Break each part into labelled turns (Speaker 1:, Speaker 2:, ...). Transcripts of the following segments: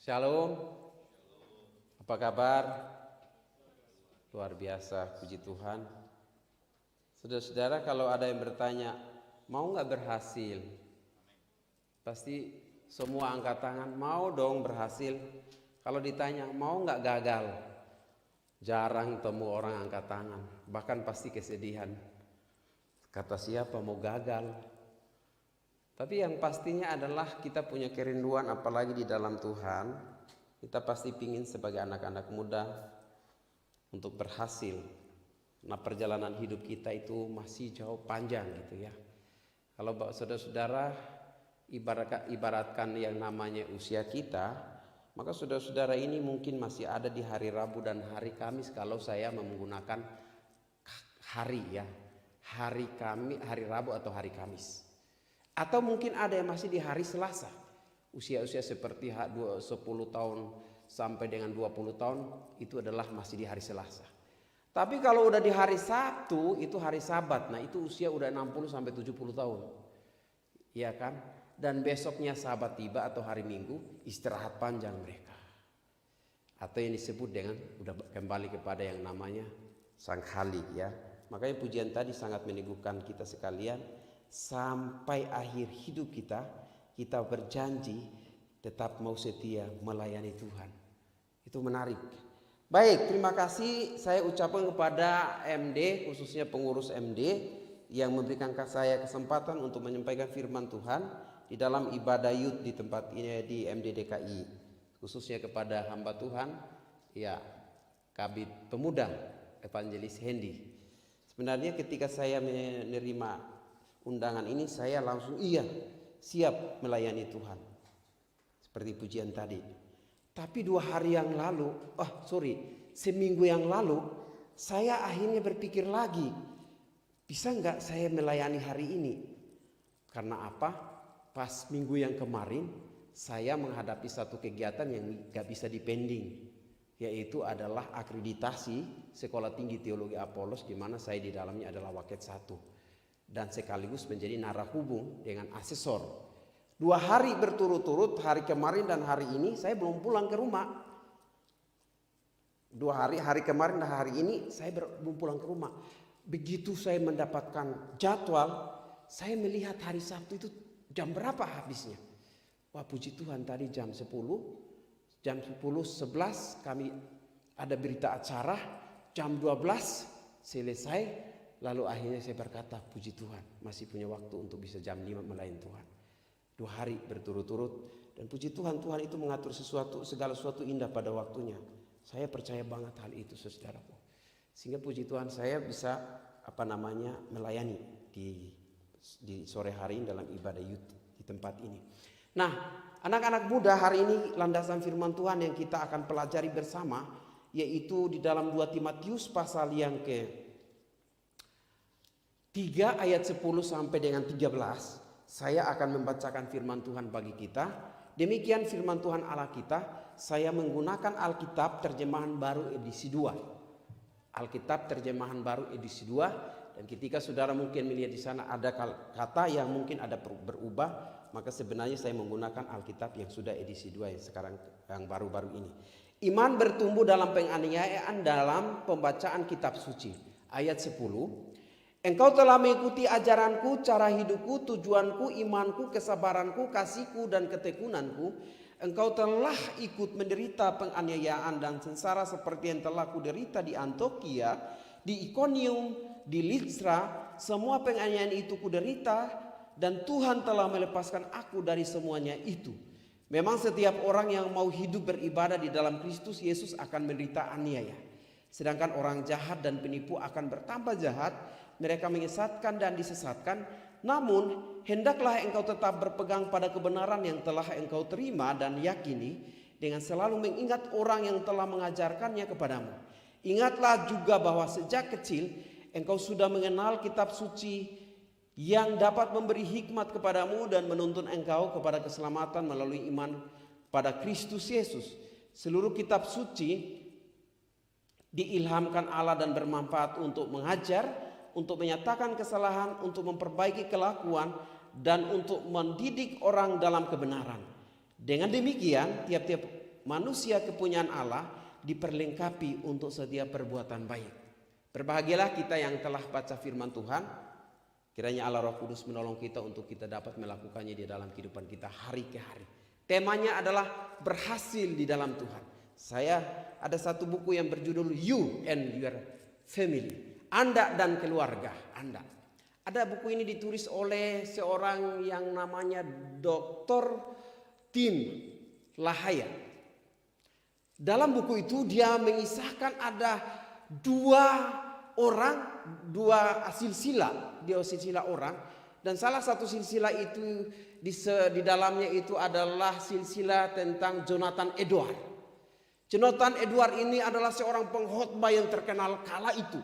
Speaker 1: Shalom, apa kabar? Luar biasa, puji Tuhan. Saudara-saudara, kalau ada yang bertanya, mau nggak berhasil? Pasti semua angkat tangan, mau dong berhasil. Kalau ditanya, mau nggak gagal? Jarang temu orang angkat tangan, bahkan pasti kesedihan. Kata siapa mau gagal? Tapi yang pastinya adalah kita punya kerinduan, apalagi di dalam Tuhan. Kita pasti pingin sebagai anak-anak muda untuk berhasil. Nah, perjalanan hidup kita itu masih jauh panjang gitu ya. Kalau saudara-saudara ibaratkan yang namanya usia kita, maka saudara-saudara ini mungkin masih ada di hari Rabu dan hari Kamis kalau saya menggunakan hari ya. Hari Rabu atau hari Kamis. Atau mungkin ada yang masih di hari Selasa. Usia-usia seperti 10 tahun sampai dengan 20 tahun itu adalah masih di hari Selasa. Tapi kalau udah di hari Sabtu itu hari Sabat. Nah, itu usia udah 60 sampai 70 tahun. Iya kan? Dan besoknya Sabat tiba atau hari Minggu istirahat panjang mereka. Atau yang disebut dengan udah kembali kepada yang namanya Sang Khalik ya. Makanya pujian tadi sangat meneguhkan kita sekalian. Sampai akhir hidup kita berjanji tetap mau setia melayani Tuhan. Itu menarik. Baik, terima kasih saya ucapkan kepada MD, khususnya pengurus MD yang memberikan saya kesempatan untuk menyampaikan firman Tuhan di dalam ibadah youth di tempat ini di MD DKI, khususnya kepada hamba Tuhan ya Kabid Pemuda Evangelis Hendy. Sebenarnya ketika saya menerima undangan ini saya langsung siap melayani Tuhan. Seperti pujian tadi. Tapi seminggu yang lalu saya akhirnya berpikir lagi, bisa nggak saya melayani hari ini? Karena apa? Pas minggu yang kemarin saya menghadapi satu kegiatan yang nggak bisa dipending, yaitu adalah akreditasi Sekolah Tinggi Teologi Apolos, di mana saya di dalamnya adalah waket 1. Dan sekaligus menjadi narahubung dengan asesor. 2 hari berturut-turut, hari kemarin dan hari ini saya belum pulang ke rumah. 2 hari kemarin dan hari ini saya belum pulang ke rumah. Begitu saya mendapatkan jadwal, saya melihat hari Sabtu itu jam berapa habisnya. Wah, puji Tuhan, tadi jam 10:11 kami ada berita acara, jam 12 selesai. Lalu akhirnya saya berkata, puji Tuhan, masih punya waktu untuk bisa jam 5 melayani Tuhan. 2 hari berturut-turut. Dan puji Tuhan, Tuhan itu mengatur segala sesuatu indah pada waktunya. Saya percaya banget hal itu, saudaraku. Sehingga puji Tuhan saya bisa melayani di sore hari ini dalam ibadah youth di tempat ini. Nah, anak-anak muda, hari ini landasan firman Tuhan yang kita akan pelajari bersama, yaitu di dalam 2 Timotius pasal yang ke 3 ayat 10 sampai dengan 13, saya akan membacakan firman Tuhan bagi kita. Demikian firman Tuhan Allah kita. Saya menggunakan Alkitab terjemahan baru edisi 2. Alkitab terjemahan baru edisi 2. Dan ketika saudara mungkin melihat di sana ada kata yang mungkin ada berubah, maka sebenarnya saya menggunakan Alkitab yang sudah edisi 2 yang sekarang yang baru-baru ini. Iman bertumbuh dalam penganiayaan dalam pembacaan kitab suci. Ayat 10. Engkau telah mengikuti ajaranku, cara hidupku, tujuanku, imanku, kesabaranku, kasihku, dan ketekunanku. Engkau telah ikut menderita penganiayaan dan sengsara seperti yang telah kuderita di Antiokhia, di Ikonium, di Listra. Semua penganiayaan itu kuderita, dan Tuhan telah melepaskan aku dari semuanya itu. Memang setiap orang yang mau hidup beribadah di dalam Kristus Yesus akan menderita aniaya. Sedangkan orang jahat dan penipu akan bertambah jahat. Mereka menyesatkan dan disesatkan. Namun hendaklah engkau tetap berpegang pada kebenaran yang telah engkau terima dan yakini, dengan selalu mengingat orang yang telah mengajarkannya kepadamu. Ingatlah juga bahwa sejak kecil engkau sudah mengenal kitab suci yang dapat memberi hikmat kepadamu dan menuntun engkau kepada keselamatan melalui iman pada Kristus Yesus. Seluruh kitab suci diilhamkan Allah dan bermanfaat untuk mengajar, untuk menyatakan kesalahan, untuk memperbaiki kelakuan, dan untuk mendidik orang dalam kebenaran. Dengan demikian tiap-tiap manusia kepunyaan Allah diperlengkapi untuk setiap perbuatan baik. Berbahagialah kita yang telah baca firman Tuhan. Kiranya Allah Roh Kudus menolong kita untuk kita dapat melakukannya di dalam kehidupan kita hari ke hari. Temanya adalah berhasil di dalam Tuhan. Saya ada satu buku yang berjudul You and Your Family. Anda dan keluarga Anda. Ada buku ini ditulis oleh seorang yang namanya Dr. Tim Lahaya. Dalam buku itu dia mengisahkan ada dua silsilah orang, dan salah satu silsilah itu di dalamnya itu adalah silsilah tentang Jonathan Edwards. Jonathan Edwards ini adalah seorang pengkhotbah yang terkenal kala itu,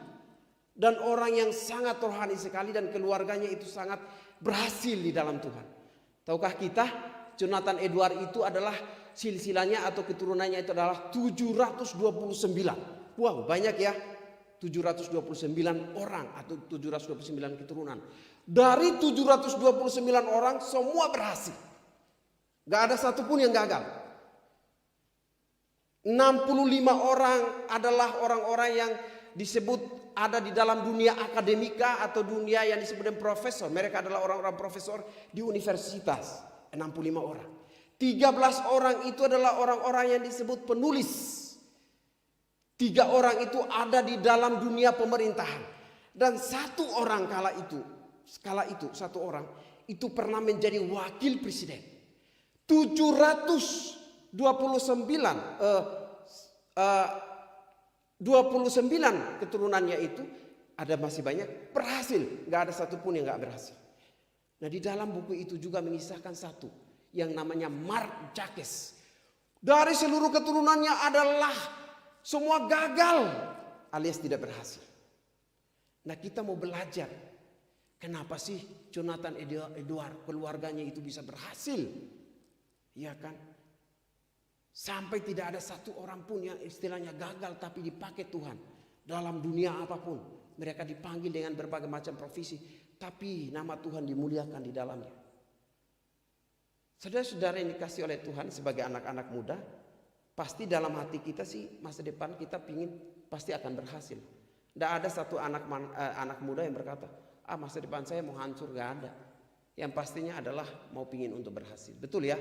Speaker 1: dan orang yang sangat rohani sekali, dan keluarganya itu sangat berhasil di dalam Tuhan. Tahukah kita Jonathan Edwards itu adalah silsilahnya atau keturunannya itu adalah 729. Wow, banyak ya. 729 orang atau 729 keturunan. Dari 729 orang semua berhasil. Gak ada satupun yang gagal. 65 orang adalah orang-orang yang disebut ada di dalam dunia akademika atau dunia yang disebut dengan profesor. Mereka adalah orang-orang profesor di universitas. 65 orang. 13 orang itu adalah orang-orang yang disebut penulis. 3 orang itu ada di dalam dunia pemerintahan. Dan satu orang kala itu satu orang itu pernah menjadi wakil presiden. 29 keturunannya itu ada masih banyak berhasil. Gak ada satupun yang gak berhasil. Nah, di dalam buku itu juga mengisahkan satu yang namanya Mark Jacques. Dari seluruh keturunannya adalah semua gagal alias tidak berhasil. Nah, kita mau belajar kenapa sih Jonathan Edwards keluarganya itu bisa berhasil. Ya kan? Sampai tidak ada satu orang pun yang istilahnya gagal tapi dipakai Tuhan. Dalam dunia apapun mereka dipanggil dengan berbagai macam profesi, tapi nama Tuhan dimuliakan di dalamnya. Saudara-saudara yang dikasih oleh Tuhan sebagai anak-anak muda, pasti dalam hati kita sih masa depan kita pasti akan berhasil. Tidak ada satu anak muda yang berkata, masa depan saya mau hancur, gak ada. Yang pastinya adalah mau pingin untuk berhasil. Betul ya?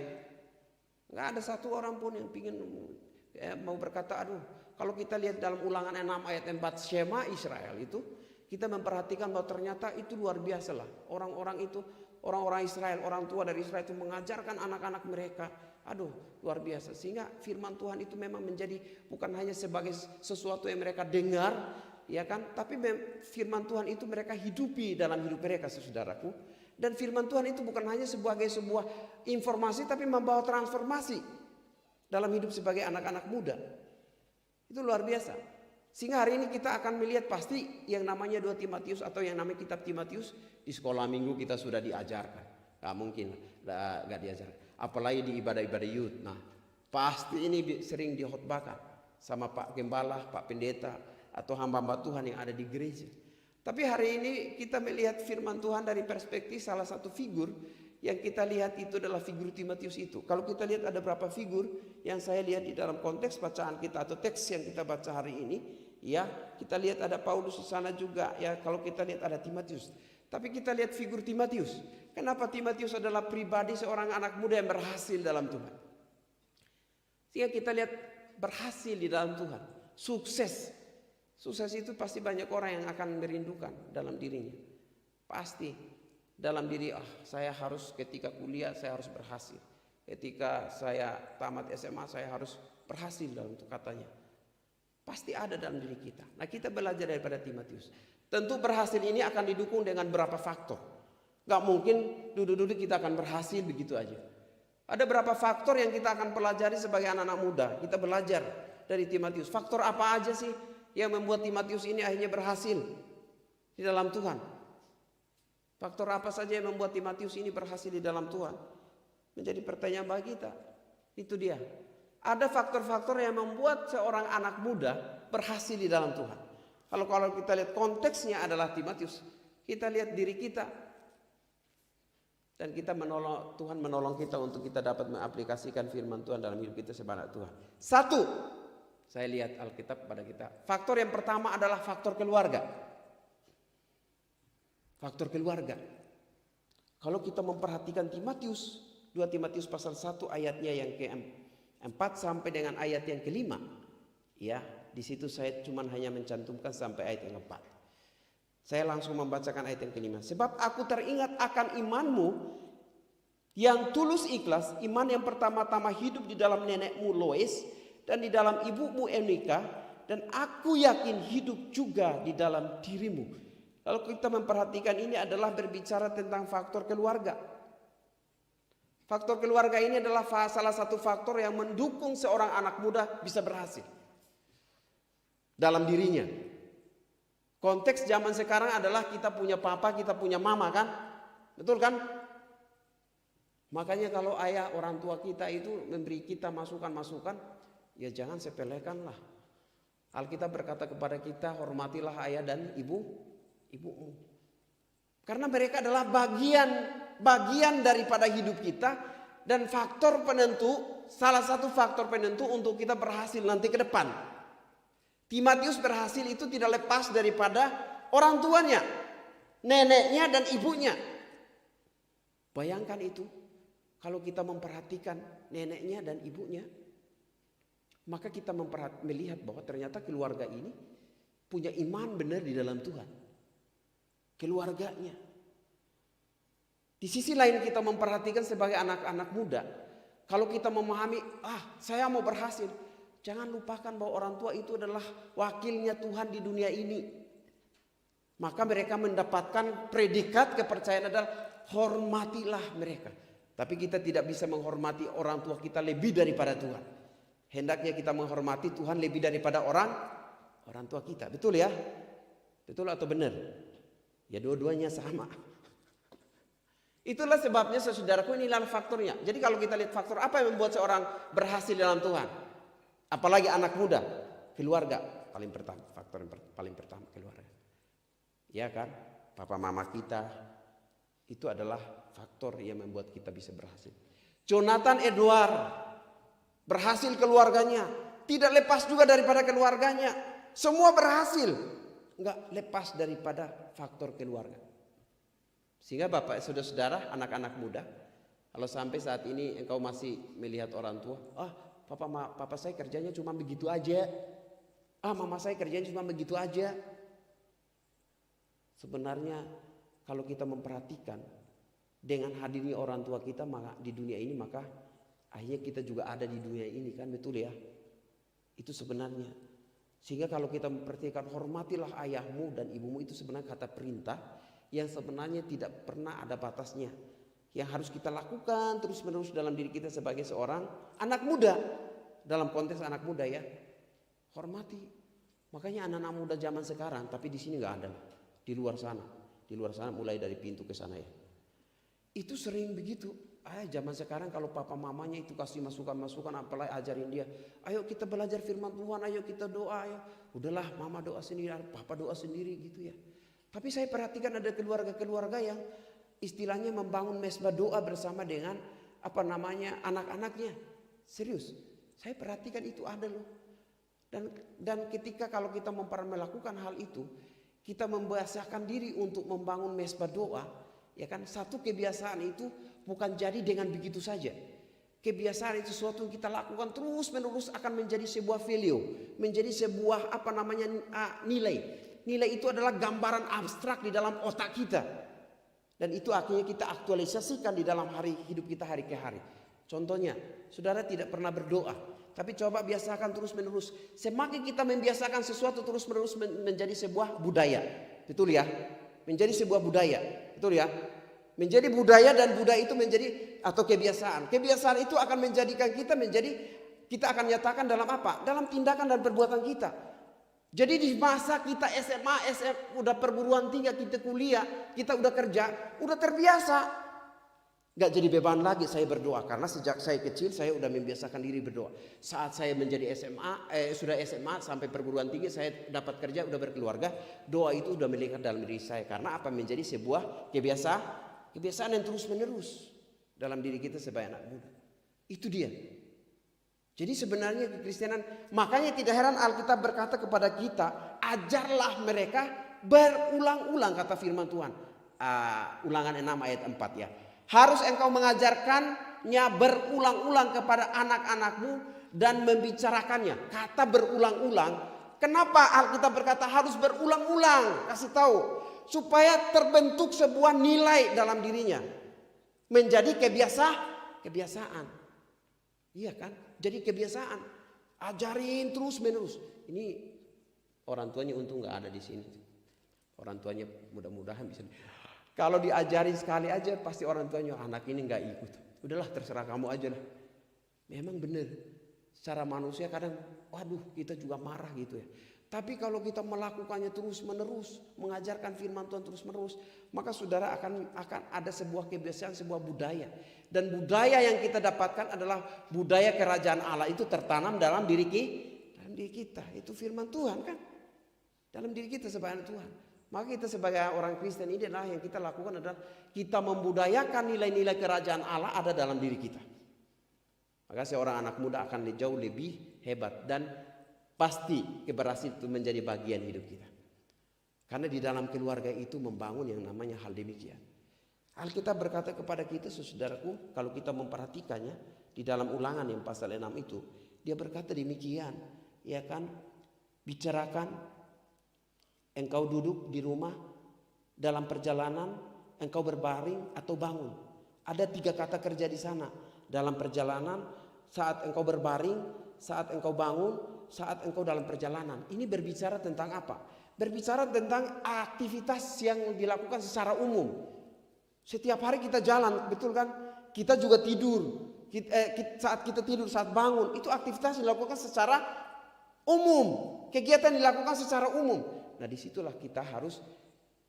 Speaker 1: Gak ada satu orang pun yang pingin mau berkata, kalau kita lihat dalam Ulangan 6 ayat 4 Shema Israel itu, kita memperhatikan bahwa ternyata itu luar biasa lah. Orang-orang Israel, orang tua dari Israel itu mengajarkan anak-anak mereka. Luar biasa. Sehingga firman Tuhan itu memang menjadi bukan hanya sebagai sesuatu yang mereka dengar, ya kan? Tapi firman Tuhan itu mereka hidupi dalam hidup mereka, saudaraku. Dan firman Tuhan itu bukan hanya sebagai sebuah informasi, tapi membawa transformasi dalam hidup sebagai anak-anak muda. Itu luar biasa. Sehingga hari ini kita akan melihat pasti yang namanya 2 Timotius atau yang namanya kitab Timotius di sekolah minggu kita sudah diajarkan. Gak mungkin gak diajarkan. Apalagi di ibadah-ibadah youth. Nah, pasti ini sering dihotbahkan sama Pak Gembala, Pak Pendeta, atau hamba-hamba Tuhan yang ada di gereja. Tapi hari ini kita melihat firman Tuhan dari perspektif salah satu figur yang kita lihat itu adalah figur Timotius itu. Kalau kita lihat ada berapa figur yang saya lihat di dalam konteks bacaan kita atau teks yang kita baca hari ini, ya kita lihat ada Paulus di sana juga. Ya kalau kita lihat ada Timotius. Tapi kita lihat figur Timotius. Kenapa Timotius adalah pribadi seorang anak muda yang berhasil dalam Tuhan? Sehingga kita lihat berhasil di dalam Tuhan. Sukses. Sukses itu pasti banyak orang yang akan merindukan dalam dirinya. Pasti dalam diri, saya harus ketika kuliah saya harus berhasil. Ketika saya tamat SMA saya harus berhasil dalam itu katanya. Pasti ada dalam diri kita. Nah, kita belajar daripada Timotius. Tentu berhasil ini akan didukung dengan berapa faktor. Gak mungkin duduk-duduk kita akan berhasil begitu aja. Ada berapa faktor yang kita akan pelajari sebagai anak-anak muda. Kita belajar dari Timotius. Faktor apa aja sih yang membuat Timotius ini akhirnya berhasil di dalam Tuhan? Faktor apa saja yang membuat Timotius ini berhasil di dalam Tuhan? Menjadi pertanyaan bagi kita. Itu dia. Ada faktor-faktor yang membuat seorang anak muda berhasil di dalam Tuhan. Kalau kita lihat konteksnya adalah Timotius, kita lihat diri kita. Dan Tuhan menolong kita untuk kita dapat mengaplikasikan firman Tuhan dalam hidup kita sebanyak Tuhan. Satu, saya lihat Alkitab pada kita. Faktor yang pertama adalah faktor keluarga. Faktor keluarga. Kalau kita memperhatikan 2 Timotius pasal 1 ayatnya yang ke-4 sampai dengan ayat yang ke-5. Ya, di situ saya cuma hanya mencantumkan sampai ayat yang ke-4. Saya langsung membacakan ayat yang ke-5. Sebab aku teringat akan imanmu yang tulus ikhlas, iman yang pertama-tama hidup di dalam nenekmu Lois dan di dalam ibumu Enika, dan aku yakin hidup juga di dalam dirimu. Lalu kita memperhatikan ini adalah berbicara tentang faktor keluarga. Faktor keluarga ini adalah salah satu faktor yang mendukung seorang anak muda bisa berhasil dalam dirinya. Konteks zaman sekarang adalah kita punya papa, kita punya mama kan? Betul kan? Makanya kalau ayah orang tua kita itu memberi kita masukan-masukan, ya jangan sepelekanlah. Alkitab berkata kepada kita, hormatilah ayah dan ibumu. Karena mereka adalah bagian daripada hidup kita dan faktor penentu, salah satu faktor penentu untuk kita berhasil nanti ke depan. Timotius berhasil itu tidak lepas daripada orang tuanya, neneknya dan ibunya. Bayangkan itu, kalau kita memperhatikan neneknya dan ibunya, maka kita melihat bahwa ternyata keluarga ini punya iman benar di dalam Tuhan. Keluarganya. Di sisi lain kita memperhatikan sebagai anak-anak muda, kalau kita memahami, saya mau berhasil. Jangan lupakan bahwa orang tua itu adalah wakilnya Tuhan di dunia ini. Maka mereka mendapatkan predikat kepercayaan adalah hormatilah mereka. Tapi kita tidak bisa menghormati orang tua kita lebih daripada Tuhan. Hendaknya kita menghormati Tuhan lebih daripada orang tua kita. Betul ya? Betul atau benar? Ya dua-duanya sama. Itulah sebabnya saudaraku, inilah faktornya. Jadi kalau kita lihat faktor apa yang membuat seorang berhasil dalam Tuhan. Apalagi anak muda, keluarga paling pertama, faktor yang paling pertama keluarga. Ya kan, papa mama kita itu adalah faktor yang membuat kita bisa berhasil. Jonathan Edward berhasil keluarganya, tidak lepas juga daripada keluarganya. Semua berhasil, enggak lepas daripada faktor keluarga. Sehingga bapak saudara-saudara, anak-anak muda, kalau sampai saat ini engkau masih melihat orang tua, Papa saya kerjanya cuma begitu aja. Mama saya kerjanya cuma begitu aja. Sebenarnya kalau kita memperhatikan dengan hadirnya orang tua kita maka di dunia ini, maka akhirnya kita juga ada di dunia ini kan, betul ya? Itu sebenarnya. Sehingga kalau kita memperhatikan hormatilah ayahmu dan ibumu, itu sebenarnya kata perintah yang sebenarnya tidak pernah ada batasnya. Yang harus kita lakukan terus-menerus dalam diri kita sebagai seorang anak muda. Dalam konteks anak muda ya, hormati. Makanya anak-anak muda zaman sekarang, tapi di sini nggak ada. Di luar sana mulai dari pintu ke sana ya. Itu sering begitu. Zaman sekarang kalau papa mamanya itu kasih masukan-masukan, apalagi ajarin dia, ayo kita belajar firman Tuhan, ayo kita doa ya. Udahlah, mama doa sendiri, papa doa sendiri gitu ya. Tapi saya perhatikan ada keluarga-keluarga yang istilahnya membangun mesbah doa bersama dengan anak-anaknya. Serius, saya perhatikan itu ada loh. Dan ketika kalau kita melakukan hal itu, kita membiasakan diri untuk membangun mesbah doa, ya kan? Satu kebiasaan itu bukan jadi dengan begitu saja. Kebiasaan itu sesuatu yang kita lakukan terus menerus akan menjadi sebuah value, menjadi sebuah nilai. Nilai itu adalah gambaran abstrak di dalam otak kita. Dan itu akhirnya kita aktualisasikan di dalam hidup kita hari ke hari. Contohnya, saudara tidak pernah berdoa, tapi coba biasakan terus menerus. Semakin kita membiasakan sesuatu terus menerus menjadi sebuah budaya. Betul ya? Menjadi sebuah budaya. Betul ya? Menjadi budaya, dan budaya itu menjadi atau kebiasaan. Kebiasaan itu akan menjadikan kita akan nyatakan dalam apa? Dalam tindakan dan perbuatan kita. Jadi di masa kita SMA, udah perguruan tinggi, kita kuliah, kita udah kerja, udah terbiasa. Gak jadi beban lagi saya berdoa, karena sejak saya kecil saya udah membiasakan diri berdoa. Saat saya menjadi sudah SMA sampai perguruan tinggi, saya dapat kerja, udah berkeluarga, doa itu udah melekat dalam diri saya. Karena apa? Menjadi sebuah Kebiasaan yang terus menerus dalam diri kita sebagai anak muda. Itu dia. Jadi sebenarnya kekristenan, makanya tidak heran Alkitab berkata kepada kita, ajarlah mereka berulang-ulang, kata firman Tuhan. Ulangan 6 ayat 4 ya. Harus engkau mengajarkannya berulang-ulang kepada anak-anakmu dan membicarakannya. Kata berulang-ulang. Kenapa Alkitab berkata harus berulang-ulang? Kasih tahu. Supaya terbentuk sebuah nilai dalam dirinya. Menjadi kebiasaan. Iya kan? Jadi kebiasaan. Ajarin terus menerus. Ini orang tuanya untung gak ada di sini. Orang tuanya mudah-mudahan bisa. Kalau diajarin sekali aja pasti orang tuanya, anak ini gak ikut. Udahlah terserah kamu aja lah. Memang benar. Secara manusia kadang waduh kita juga marah gitu ya. Tapi kalau kita melakukannya terus menerus, mengajarkan firman Tuhan terus menerus, maka saudara akan ada sebuah kebiasaan, sebuah budaya. Dan budaya yang kita dapatkan adalah budaya kerajaan Allah, itu tertanam dalam diri kita. Itu firman Tuhan kan. Dalam diri kita sebagai anak Tuhan. Maka kita sebagai orang Kristen ini adalah yang kita lakukan adalah kita membudayakan nilai-nilai kerajaan Allah ada dalam diri kita. Maka seorang anak muda akan jauh lebih hebat dan pasti keberhasilan itu menjadi bagian hidup kita. Karena di dalam keluarga itu membangun yang namanya hal demikian. Alkitab berkata kepada kita, saudaraku, kalau kita memperhatikannya di dalam Ulangan yang pasal 6 itu, dia berkata demikian, ya kan? Bicarakan, engkau duduk di rumah, dalam perjalanan, engkau berbaring atau bangun. Ada 3 kata kerja di sana. Dalam perjalanan, saat engkau berbaring, saat engkau bangun, saat engkau dalam perjalanan. Ini berbicara tentang apa? Berbicara tentang aktivitas yang dilakukan secara umum. Setiap hari kita jalan, betul kan? Kita juga tidur. Saat kita tidur, saat bangun, itu aktivitas dilakukan secara umum. Kegiatan dilakukan secara umum. Nah disitulah kita harus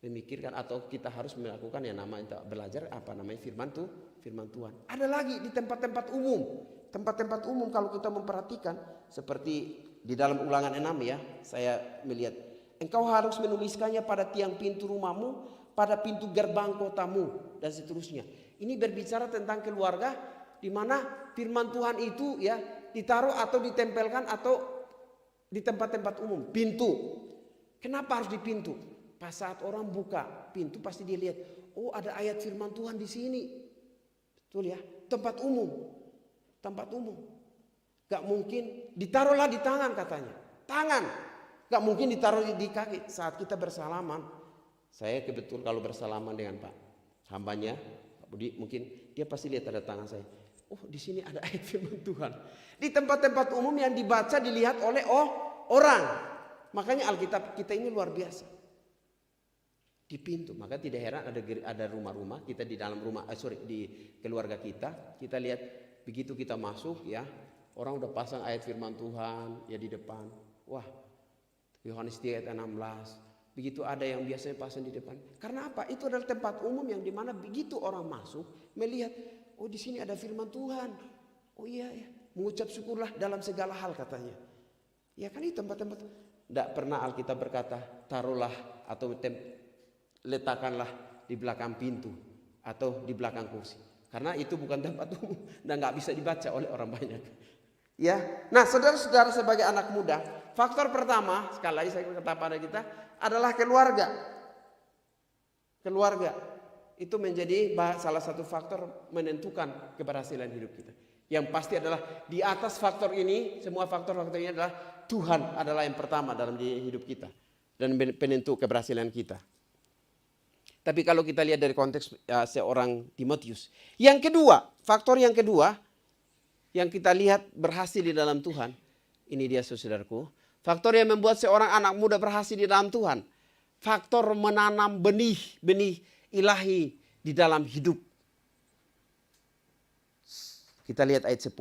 Speaker 1: memikirkan atau kita harus melakukan yang namanya belajar apa namanya firman Tuhan. Ada lagi di tempat-tempat umum. Tempat-tempat umum kalau kita memperhatikan seperti di dalam Ulangan 6 ya, saya melihat engkau harus menuliskannya pada tiang pintu rumahmu, pada pintu gerbang kotamu dan seterusnya. Ini berbicara tentang keluarga di mana firman Tuhan itu ya ditaruh atau ditempelkan atau di tempat-tempat umum, pintu. Kenapa harus di pintu? Pas saat orang buka pintu pasti dia lihat, oh ada ayat firman Tuhan di sini. Betul ya, tempat umum. Gak mungkin ditaruhlah di tangan katanya. Tangan. Gak mungkin ditaruh di kaki saat kita bersalaman. Saya kebetulan kalau bersalaman dengan Pak hambanya, Pak Budi, mungkin dia pasti lihat ada tangan saya. Oh di sini ada ayat firman Tuhan. Di tempat-tempat umum yang dibaca dilihat oleh orang. Makanya Alkitab kita ini luar biasa. Di pintu, maka tidak heran ada rumah-rumah kita di dalam rumah, di keluarga kita lihat begitu kita masuk ya, orang udah pasang ayat firman Tuhan ya di depan. Wah, Yohanes 3 ayat 16. Begitu ada yang biasanya pasang di depan. Karena apa? Itu adalah tempat umum yang dimana begitu orang masuk melihat, oh di sini ada firman Tuhan. Oh iya ya, mengucap syukurlah dalam segala hal katanya. Ya kan itu tempat-tempat. Tidak pernah Alkitab berkata taruhlah atau letakkanlah di belakang pintu atau di belakang kursi. Karena itu bukan tempat umum dan nggak bisa dibaca oleh orang banyak. Ya, nah saudara-saudara sebagai anak muda, faktor pertama sekali lagi saya kata pada kita adalah keluarga. Keluarga itu menjadi salah satu faktor menentukan keberhasilan hidup kita. Yang pasti adalah di atas faktor ini, semua faktor-faktor ini adalah Tuhan adalah yang pertama dalam hidup kita dan penentu keberhasilan kita. Tapi kalau kita lihat dari konteks seorang Timotius. Yang kedua, faktor yang kedua yang kita lihat berhasil di dalam Tuhan. Ini dia saudaraku. Faktor yang membuat seorang anak muda berhasil di dalam Tuhan. Faktor menanam benih ilahi di dalam hidup. Kita lihat ayat 10.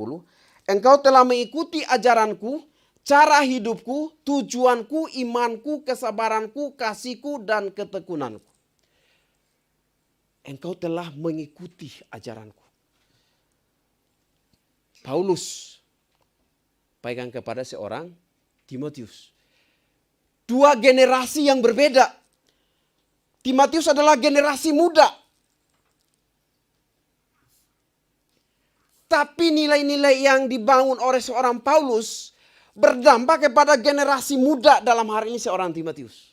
Speaker 1: Engkau telah mengikuti ajaranku, cara hidupku, tujuanku, imanku, kesabaranku, kasihku, dan ketekunanku. Engkau telah mengikuti ajaranku. Paulus pegang kepada seorang Timotius. 2 generasi yang berbeda. Timotius adalah generasi muda.
Speaker 2: Tapi nilai-nilai yang dibangun oleh seorang Paulus berdampak kepada generasi muda, dalam hari ini seorang Timotius.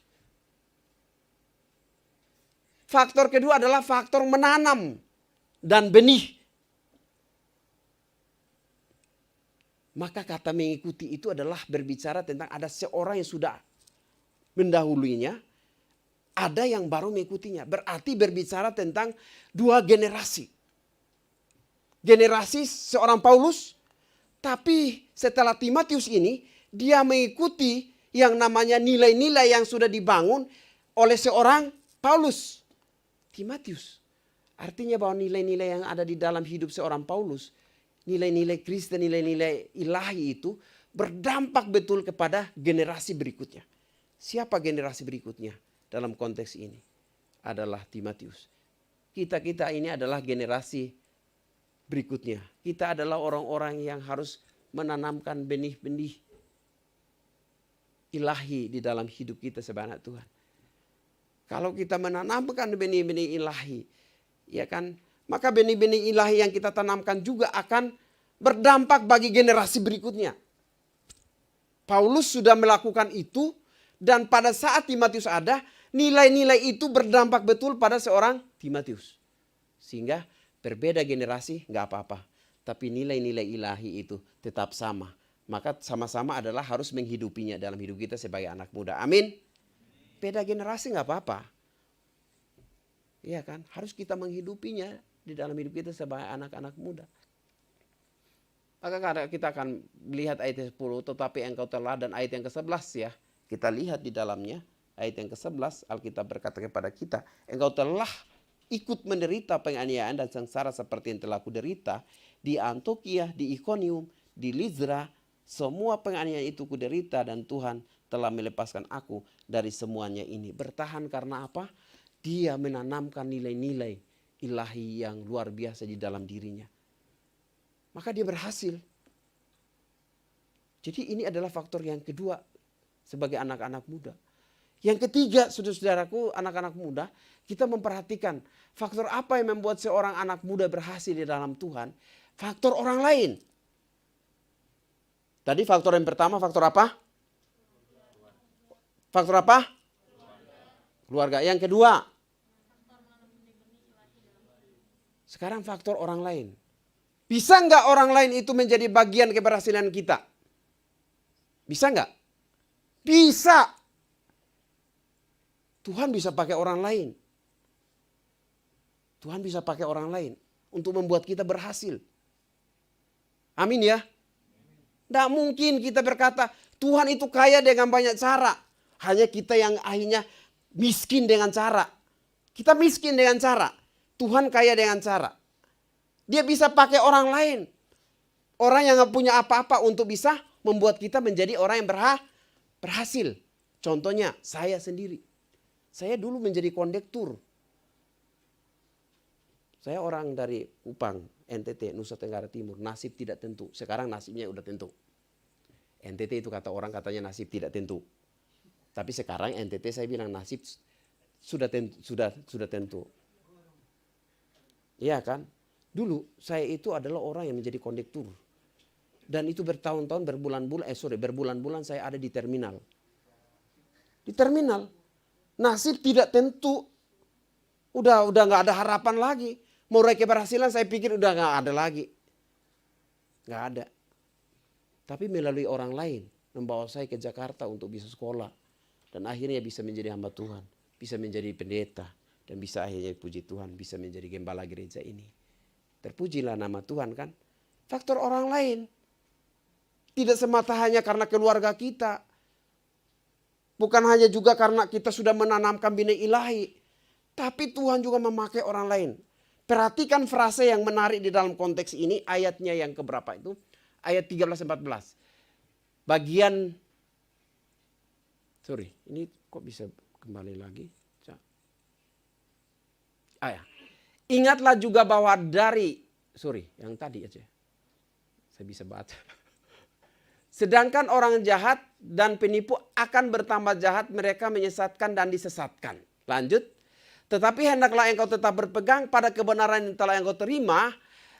Speaker 2: Faktor kedua adalah faktor menanam dan benih. Maka kata mengikuti itu adalah berbicara tentang ada seorang yang sudah mendahulunya, ada yang baru mengikutinya. Berarti berbicara tentang dua generasi. Generasi seorang Paulus, tapi setelah Timotius ini, dia mengikuti yang namanya nilai-nilai yang sudah dibangun oleh seorang Paulus. Timotius. Artinya bahwa nilai-nilai yang ada di dalam hidup seorang Paulus, nilai-nilai Kristen, nilai-nilai ilahi itu berdampak betul kepada generasi berikutnya. Siapa generasi berikutnya dalam konteks ini? Adalah Timotius. Kita ini adalah generasi berikutnya. Kita adalah orang-orang yang harus menanamkan benih-benih ilahi di dalam hidup kita sebagai anak Tuhan. Kalau kita menanamkan benih-benih ilahi, ya kan, maka benih-benih ilahi yang kita tanamkan juga akan berdampak bagi generasi berikutnya. Paulus sudah melakukan itu, dan pada saat Timotius ada, nilai-nilai itu berdampak betul pada seorang Timotius. Sehingga berbeda generasi nggak apa-apa, tapi nilai-nilai ilahi itu tetap sama. Maka sama-sama adalah harus menghidupinya dalam hidup kita sebagai anak muda. Amin. Beda generasi nggak apa-apa. Iya kan? Harus kita menghidupinya di dalam hidup kita sebagai anak-anak muda. Maka kita akan melihat ayat 10, tetapi engkau telah, dan ayat yang ke-11 ya. Kita lihat di dalamnya, ayat yang ke-11 Alkitab berkata kepada kita, engkau telah ikut menderita penganiayaan dan sengsara seperti yang telah kuderita di Antiokhia, di Ikonium, di Listra. Semua penganiayaan itu kuderita, dan Tuhan telah melepaskan aku dari semuanya ini. Bertahan karena apa? Dia menanamkan nilai-nilai ilahi yang luar biasa di dalam dirinya. Maka dia berhasil. Jadi ini adalah faktor yang kedua sebagai anak-anak muda. Yang ketiga, saudara-saudaraku, anak-anak muda, kita memperhatikan faktor apa yang membuat seorang anak muda berhasil di dalam Tuhan. Faktor orang lain. Tadi faktor yang pertama, faktor apa? Faktor apa? Keluarga. Yang kedua, sekarang faktor orang lain. Bisa nggak orang lain itu menjadi bagian keberhasilan kita? Bisa nggak? Bisa. Tuhan bisa pakai orang lain. Tuhan bisa pakai orang lain untuk membuat kita berhasil. Amin ya. Tidak mungkin kita berkata Tuhan itu kaya dengan banyak cara. Hanya kita yang akhirnya miskin dengan cara. Kita miskin dengan cara. Tuhan kaya dengan cara. Dia bisa pakai orang lain. Orang yang gak punya apa-apa untuk bisa membuat kita menjadi orang yang berhasil. Contohnya saya sendiri. Saya dulu menjadi kondektur. Saya orang dari Kupang, NTT, Nusa Tenggara Timur. Nasib tidak tentu. Sekarang nasibnya udah tentu. NTT itu kata orang katanya nasib tidak tentu. Tapi sekarang NTT saya bilang nasib sudah tentu. Iya kan? Dulu saya itu adalah orang yang menjadi kondektur. Dan itu bertahun-tahun, berbulan-bulan saya ada di terminal. Di terminal. Nasib tidak tentu. Udah gak ada harapan lagi. Mau raih keberhasilan saya pikir udah gak ada lagi. Gak ada. Tapi melalui orang lain membawa saya ke Jakarta untuk bisa sekolah. Dan akhirnya bisa menjadi hamba Tuhan. Bisa menjadi pendeta. Dan bisa akhirnya puji Tuhan bisa menjadi gembala gereja ini. Terpujilah nama Tuhan kan. Faktor orang lain. Tidak semata hanya karena keluarga kita. Bukan hanya juga karena kita sudah menanamkan benih ilahi. Tapi Tuhan juga memakai orang lain. Perhatikan frase yang menarik di dalam konteks ini. Ayatnya yang keberapa itu? Ayat 13-14. Bagian. Sorry, ini kok bisa kembali lagi? Ingatlah juga bahwa yang tadi aja. Saya bisa baca. Sedangkan orang jahat dan penipu akan bertambah jahat, mereka menyesatkan dan disesatkan. Lanjut. Tetapi hendaklah engkau tetap berpegang pada kebenaran yang telah engkau terima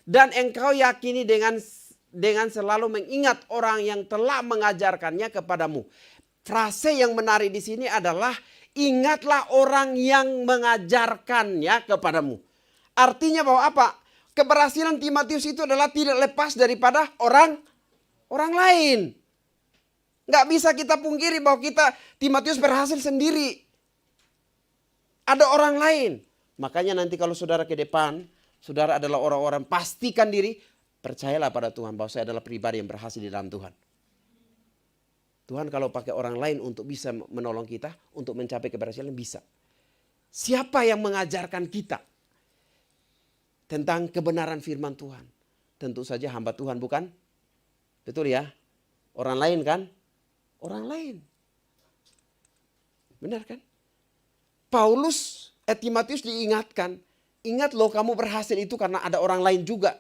Speaker 2: Dan engkau yakini dengan selalu mengingat orang yang telah mengajarkannya kepadamu. Frase yang menarik di sini adalah ingatlah orang yang mengajarkannya kepadamu. Artinya bahwa apa? Keberhasilan Timotius itu adalah tidak lepas daripada orang lain. Nggak bisa kita pungkiri bahwa Timotius berhasil sendiri. Ada orang lain. Makanya nanti kalau saudara ke depan, saudara adalah orang-orang, pastikan diri, percayalah pada Tuhan bahwa saya adalah pribadi yang berhasil di dalam Tuhan. Tuhan kalau pakai orang lain untuk bisa menolong kita, untuk mencapai keberhasilan bisa. Siapa yang mengajarkan kita tentang kebenaran firman Tuhan? Tentu saja hamba Tuhan, bukan? Betul ya? Orang lain kan? Orang lain. Benar kan? Timotius diingatkan, ingat loh kamu berhasil itu karena ada orang lain juga.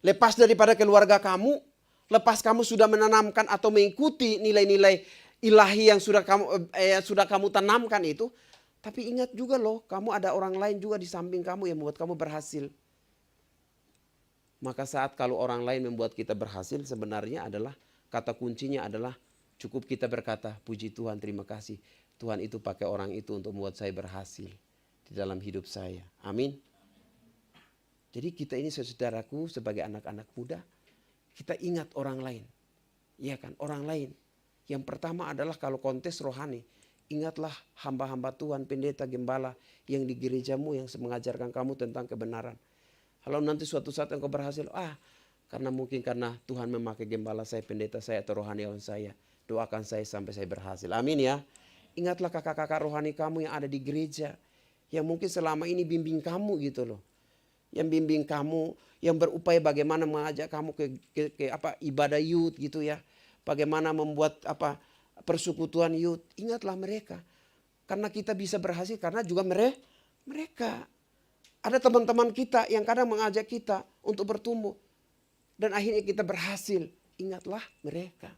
Speaker 2: Lepas daripada keluarga kamu, lepas kamu sudah menanamkan atau mengikuti nilai-nilai ilahi yang sudah kamu tanamkan itu. Tapi ingat juga loh, kamu ada orang lain juga di samping kamu yang membuat kamu berhasil. Maka saat kalau orang lain membuat kita berhasil, sebenarnya adalah kata kuncinya adalah cukup kita berkata, puji Tuhan, terima kasih. Tuhan itu pakai orang itu untuk membuat saya berhasil di dalam hidup saya. Amin. Jadi kita ini saudaraku sebagai anak-anak muda, kita ingat orang lain. Iya kan, orang lain. Yang pertama adalah kalau kontes rohani, ingatlah hamba-hamba Tuhan, pendeta, gembala yang di gerejamu yang mengajarkan kamu tentang kebenaran. Kalau nanti suatu saat engkau berhasil, karena Tuhan memakai gembala saya, pendeta saya atau rohaniawan saya, doakan saya sampai saya berhasil. Amin ya. Ingatlah kakak-kakak rohani kamu yang ada di gereja, yang mungkin selama ini bimbing kamu gitu loh. Yang bimbing kamu, yang berupaya bagaimana mengajak kamu ke ibadah youth gitu ya. Bagaimana membuat persekutuan youth. Ingatlah mereka. Karena kita bisa berhasil karena juga mereka. Ada teman-teman kita yang kadang mengajak kita untuk bertumbuh. Dan akhirnya kita berhasil. Ingatlah mereka.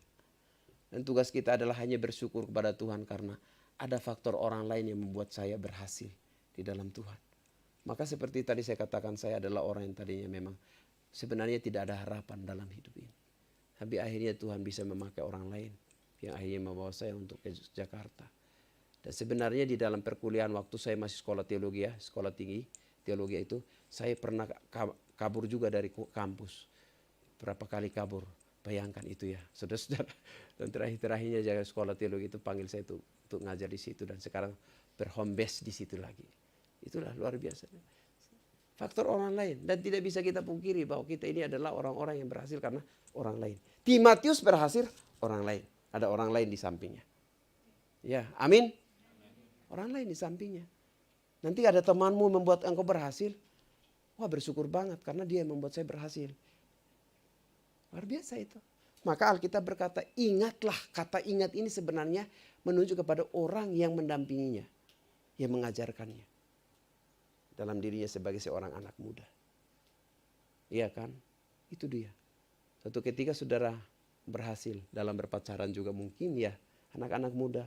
Speaker 2: Dan tugas kita adalah hanya bersyukur kepada Tuhan karena ada faktor orang lain yang membuat saya berhasil di dalam Tuhan. Maka seperti tadi saya katakan, saya adalah orang yang tadinya memang sebenarnya tidak ada harapan dalam hidup ini. Tapi akhirnya Tuhan bisa memakai orang lain yang akhirnya membawa saya untuk ke Jakarta. Dan sebenarnya di dalam perkuliahan waktu saya masih sekolah teologi ya, sekolah tinggi teologi itu, saya pernah kabur juga dari kampus. Berapa kali kabur. Bayangkan itu ya, saudara-saudara. Dan terakhirnya jaga sekolah teologi itu panggil saya untuk ngajar di situ. Dan sekarang berhome base di situ lagi. Itulah luar biasa. Faktor orang lain. Dan tidak bisa kita pungkiri bahwa kita ini adalah orang-orang yang berhasil karena orang lain. Timotius berhasil, orang lain. Ada orang lain di sampingnya. Ya, amin. Orang lain di sampingnya. Nanti ada temanmu membuat engkau berhasil. Wah, bersyukur banget karena dia yang membuat saya berhasil. Luar biasa itu. Maka Alkitab berkata, ingatlah. Kata ingat ini sebenarnya menunjuk kepada orang yang mendampinginya. Yang mengajarkannya. Dalam dirinya sebagai seorang anak muda. Iya kan? Itu dia. Suatu ketika saudara berhasil dalam berpacaran juga mungkin ya. Anak-anak muda.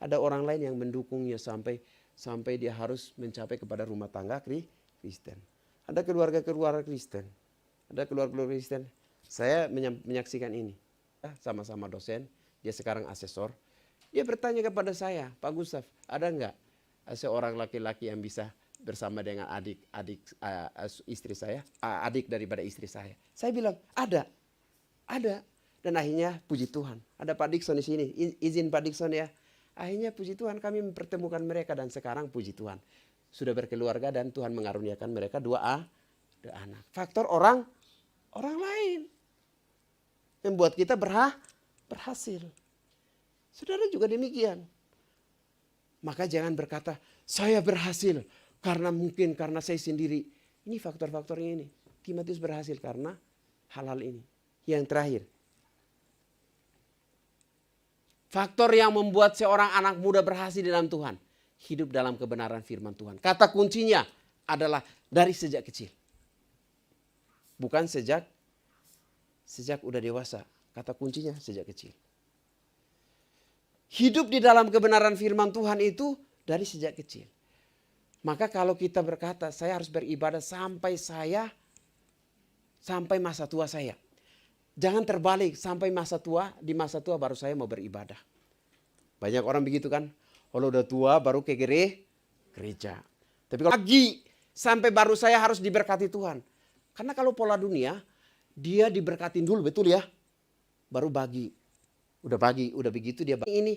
Speaker 2: Ada orang lain yang mendukungnya sampai dia harus mencapai kepada rumah tangga Kristen. Ada keluarga-keluarga Kristen. Ada keluarga-keluarga Kristen. Saya menyaksikan ini. Sama-sama dosen. Dia sekarang asesor. Dia bertanya kepada saya, Pak Gustaf, ada enggak seorang laki-laki yang bisa bersama dengan adik istri saya, adik daripada istri saya? Saya bilang, ada. Dan akhirnya puji Tuhan, ada Pak Dikson di sini. Izin Pak Dikson ya. Akhirnya puji Tuhan kami mempertemukan mereka dan sekarang puji Tuhan sudah berkeluarga dan Tuhan mengaruniakan mereka dua anak. Faktor orang lain membuat kita berhasil. Saudara juga demikian. Maka jangan berkata, saya berhasil karena saya sendiri. Ini faktor-faktornya ini. Timotius berhasil karena hal-hal ini. Yang terakhir. Faktor yang membuat seorang anak muda berhasil dalam Tuhan. Hidup dalam kebenaran firman Tuhan. Kata kuncinya adalah dari sejak kecil. Bukan sejak udah dewasa. Kata kuncinya sejak kecil. Hidup di dalam kebenaran firman Tuhan itu dari sejak kecil. Maka kalau kita berkata, saya harus beribadah sampai masa tua saya. Jangan terbalik, sampai masa tua, di masa tua baru saya mau beribadah. Banyak orang begitu kan, kalau udah tua baru ke gereja. Tapi kalau lagi, sampai baru saya harus diberkati Tuhan. Karena kalau pola dunia, dia diberkatin dulu, betul ya? Baru bagi. Udah begitu dia bagi. Ini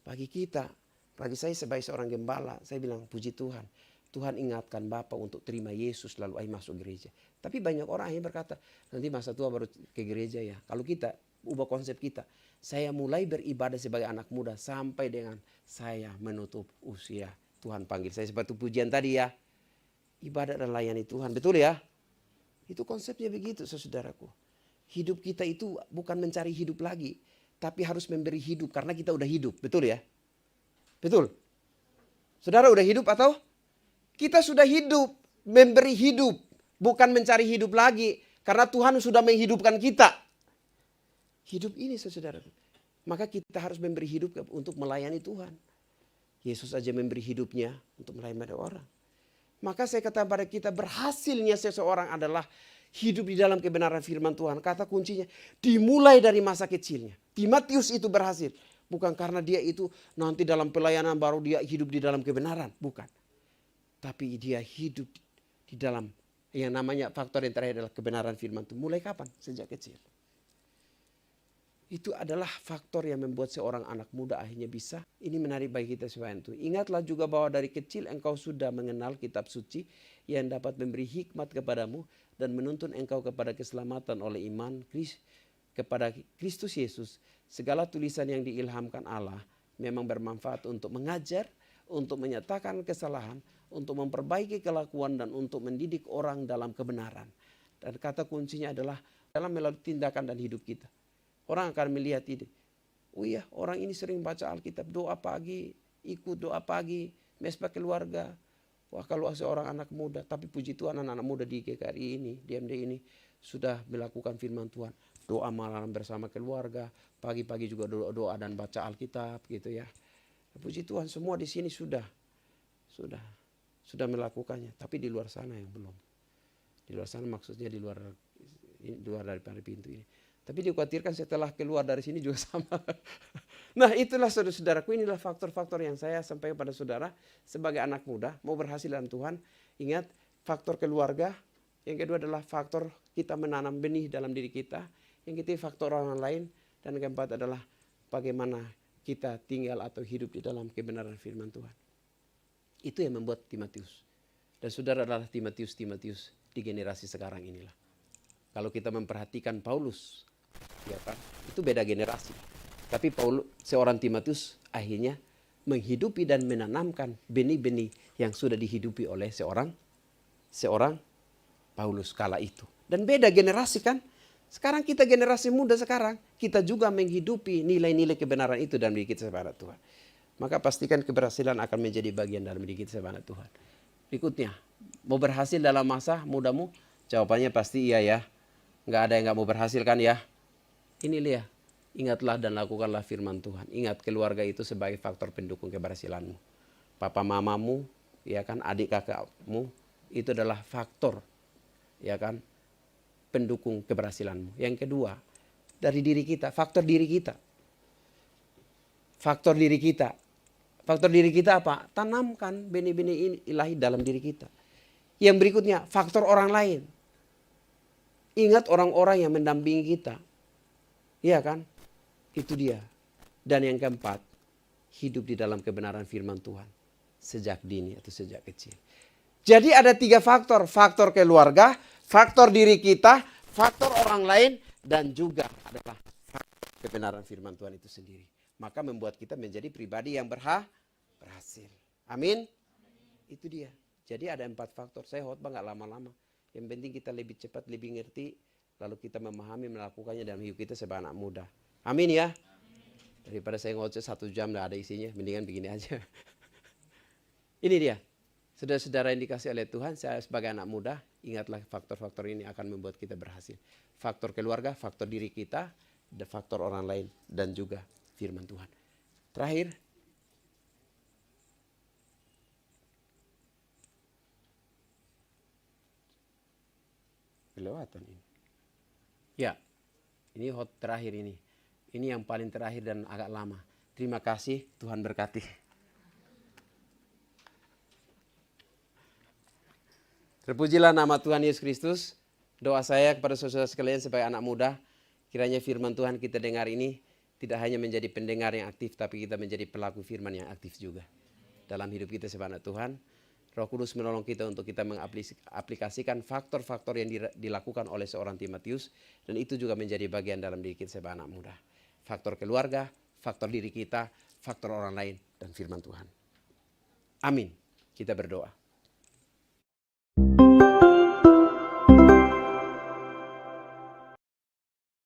Speaker 2: bagi kita. Bagi saya sebagai seorang gembala, saya bilang puji Tuhan. Tuhan ingatkan Bapak untuk terima Yesus lalu ayo masuk gereja. Tapi banyak orang yang berkata, nanti masa tua baru ke gereja ya. Kalau kita ubah konsep kita, saya mulai beribadah sebagai anak muda sampai dengan saya menutup usia. Tuhan panggil saya seperti pujian tadi ya. Ibadat dan layani Tuhan, betul ya? Itu konsepnya begitu saudaraku. Hidup kita itu bukan mencari hidup lagi, tapi harus memberi hidup karena kita udah hidup, betul ya? Betul? Saudara udah hidup atau? Kita sudah hidup, memberi hidup, bukan mencari hidup lagi. Karena Tuhan sudah menghidupkan kita. Hidup ini saudara. Maka kita harus memberi hidup untuk melayani Tuhan. Yesus aja memberi hidupnya untuk melayani orang. Maka saya katakan pada kita, berhasilnya seseorang adalah hidup di dalam kebenaran firman Tuhan. Kata kuncinya dimulai dari masa kecilnya. Timotius itu berhasil. Bukan karena dia itu nanti dalam pelayanan baru dia hidup di dalam kebenaran. Bukan. Tapi dia hidup di dalam yang namanya faktor yang terakhir adalah kebenaran firman Tuhan. Mulai kapan? Sejak kecil. Itu adalah faktor yang membuat seorang anak muda akhirnya bisa. Ini menarik bagi kita semua itu. Ingatlah juga bahwa dari kecil engkau sudah mengenal kitab suci yang dapat memberi hikmat kepadamu dan menuntun engkau kepada keselamatan oleh iman kepada Kristus Yesus. Segala tulisan yang diilhamkan Allah memang bermanfaat untuk mengajar, untuk menyatakan kesalahan, untuk memperbaiki kelakuan dan untuk mendidik orang dalam kebenaran. Dan kata kuncinya adalah dalam melalui tindakan dan hidup kita. Orang akan melihat ini. Oh iya, orang ini sering baca Alkitab, doa pagi, ikut doa pagi, mesbah keluarga. Wah, kalau seorang anak muda, tapi puji Tuhan anak-anak muda di GKRI ini, DMD ini sudah melakukan firman Tuhan. Doa malam bersama keluarga, pagi-pagi juga doa dan baca Alkitab gitu ya. Puji Tuhan semua di sini sudah melakukannya, tapi di luar sana yang belum. Di luar sana maksudnya di luar dari pintu ini. Tapi dikhawatirkan setelah keluar dari sini juga sama. Nah itulah saudara-saudaraku, inilah faktor-faktor yang saya sampaikan pada saudara sebagai anak muda mau berhasil dalam Tuhan. Ingat faktor keluarga, yang kedua adalah faktor kita menanam benih dalam diri kita. Yang ketiga faktor orang lain, dan yang keempat adalah bagaimana kita tinggal atau hidup di dalam kebenaran firman Tuhan. Itu yang membuat Timotius. Dan saudara adalah Timotius di generasi sekarang inilah. Kalau kita memperhatikan Paulus, ya kan, itu beda generasi. Tapi seorang Timotius akhirnya menghidupi dan menanamkan benih-benih yang sudah dihidupi oleh seorang Paulus kala itu. Dan beda generasi kan. Sekarang kita generasi muda sekarang, kita juga menghidupi nilai-nilai kebenaran itu dalam diri kita kepada Tuhan. Maka pastikan keberhasilan akan menjadi bagian dalam diri kita kepada Tuhan. Berikutnya, mau berhasil dalam masa mudamu? Jawabannya pasti iya ya. Nggak ada yang nggak mau berhasil kan ya. Ini lihat, ingatlah dan lakukanlah firman Tuhan. Ingat keluarga itu sebagai faktor pendukung keberhasilanmu. Papa mamamu, ya kan, adik kakakmu, itu adalah faktor, ya kan, pendukung keberhasilanmu. Yang kedua, dari diri kita, faktor diri kita. Faktor diri kita. Faktor diri kita apa? Tanamkan benih-benih ilahi dalam diri kita. Yang berikutnya, faktor orang lain. Ingat orang-orang yang mendampingi kita. Iya kan? Itu dia. Dan yang keempat, hidup di dalam kebenaran firman Tuhan. Sejak dini atau sejak kecil. Jadi ada 3 faktor. Faktor keluarga, faktor diri kita, faktor orang lain, dan juga adalah faktor kebenaran firman Tuhan itu sendiri. Maka membuat kita menjadi pribadi yang berhasil. Amin. Itu dia. Jadi ada 4 faktor. Saya khotbah gak lama-lama. Yang penting kita lebih cepat, lebih ngerti. Lalu kita memahami, melakukannya dalam hidup kita sebagai anak muda. Amin ya. Daripada saya ngoceh 1 jam gak ada isinya. Mendingan begini aja. Ini dia. Saudara-saudara yang dikasih oleh Tuhan, saya sebagai anak muda, ingatlah faktor-faktor ini akan membuat kita berhasil. Faktor keluarga, faktor diri kita, dan faktor orang lain, dan juga firman Tuhan. Terakhir, kelewatan ini. Ya, ini hot terakhir ini. Ini yang paling terakhir dan agak lama. Terima kasih, Tuhan berkati. Terpujilah nama Tuhan Yesus Kristus. Doa saya kepada saudara sekalian sebagai anak muda, kiranya firman Tuhan kita dengar ini tidak hanya menjadi pendengar yang aktif, tapi kita menjadi pelaku firman yang aktif juga. Dalam hidup kita sebagai anak Tuhan, Roh Kudus menolong kita untuk kita mengaplikasikan faktor-faktor yang dilakukan oleh seorang Timotius, dan itu juga menjadi bagian dalam diri kita sebagai anak muda. Faktor keluarga, faktor diri kita, faktor orang lain, dan firman Tuhan. Amin. Kita berdoa.